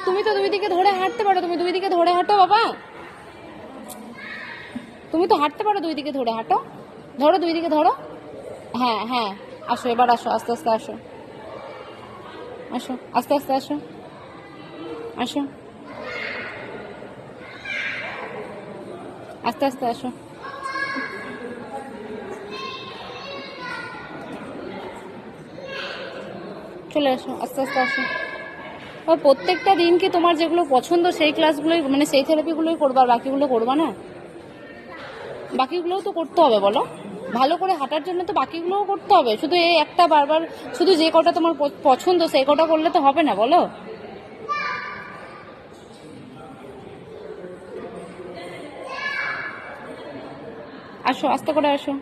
তুমি তো দুই দিকে ধরে হাঁটতে পারো, তুমি দুই দিকে ধরে হাঁটো বাবা, তুমি তো হাঁটতে পারো, দুই দিকে ধরে হাঁটো, ধরো দুই দিকে ধরো। হ্যাঁ হ্যাঁ, আসো এবার, আসো আস্তে আস্তে আসো, আসো আস্তে আস্তে আসো, আসো আস্তে আস্তে আসো। চলে আসো আস্তে আস্তে আসো। প্রত্যেকটা দিন কি তোমার যেগুলো পছন্দ সেই ক্লাসগুলোই, মানে সেই থেরাপিগুলোই করবা, আর বাকিগুলো করবা না? বাকিগুলোও তো করতে হবে বলো, ভালো করে হাঁটার জন্য তো বাকিগুলোও করতে হবে, শুধু এই একটা বারবার শুধু যে কটা তোমার পছন্দ সেই কটা করলে তো হবে না বলো। আসো আস্তে করে আসো।